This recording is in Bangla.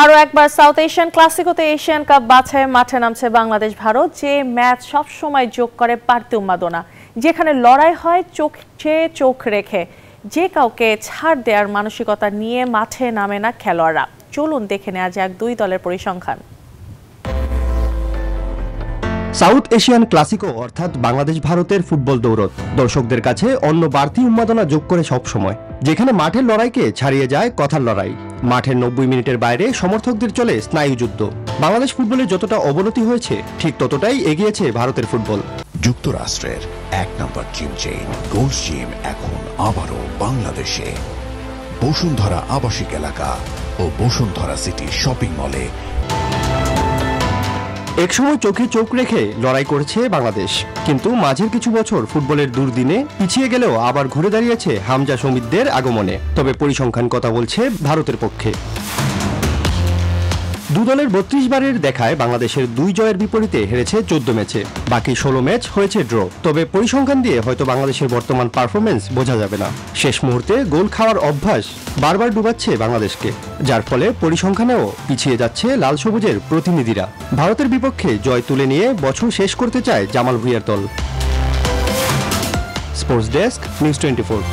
আরও একবার সাউথ এশিয়ান ক্লাসিকোতে এশিয়ান কাপ বাছাই মাঠে নামছে বাংলাদেশ ভারত। যে ম্যাচ সবসময় যোগ করে বাড়তি উন্মাদনা, যেখানে লড়াই হয় চোখে চোখ রেখে, যে কাউকে ছাড় দেওয়ার মানসিকতা নিয়ে মাঠে নামে না খেলোয়াড়রা। চলুন দেখে নেওয়া যাক দুই দলের পরিসংখ্যান। সাউথ এশিয়ান ক্লাসিকো অর্থাৎ বাংলাদেশ ভারতের ফুটবল দৌড়ত দর্শকদের কাছে অন্য বাড়তি উন্মাদনা যোগ করে সব সময়, যেখানে মাঠের লড়াইকে ছাড়িয়ে যায় কথার লড়াই। মাঠের 90 মিনিটের বাইরে সমর্থকদের চলে স্নায়ুযুদ্ধ। বাংলাদেশ ফুটবলে যতটা অবনতি হয়েছে, ঠিক ততটাই এগিয়েছে ভারতের ফুটবল। যুক্তরাষ্ট্রের এক নম্বর জিম চেইন গোল্ড জিম এখন আবারও বাংলাদেশে। বসুন্ধরা আবাসিক এলাকা ও বসুন্ধরা সিটি শপিং মলে একসময় চোখে চোখ রেখে লড়াই করেছে বাংলাদেশ, কিন্তু মাঝের কিছু বছর ফুটবলের দুর্দিনে পিছিয়ে গেলেও আবার ঘুরে দাঁড়িয়েছে হামজা সমিতদের আগমনে। তবে পরিসংখ্যান কথা বলছে ভারতের পক্ষে। দু দলের 32 বারের দেখায় বাংলাদেশের 2 জয়ের বিপরীতে হেরেছে 14 ম্যাচে, বাকি 16 ম্যাচ হয়েছে ড্র। তবে পরিসংখ্যান দিয়ে হয়তো বাংলাদেশের বর্তমান পারফরমেন্স বোঝা যাবে না। শেষ মুহূর্তে গোল খাওয়ার অভ্যাস বারবার ডুবাচ্ছে বাংলাদেশকে, যার ফলে পরিসংখ্যানেও পিছিয়ে যাচ্ছে লাল সবুজের প্রতিনিধিরা। ভারতের বিপক্ষে জয় তুলে নিয়ে বছর শেষ করতে চায় জামাল ভুঁইয়ার দল। Sports desk, news 24।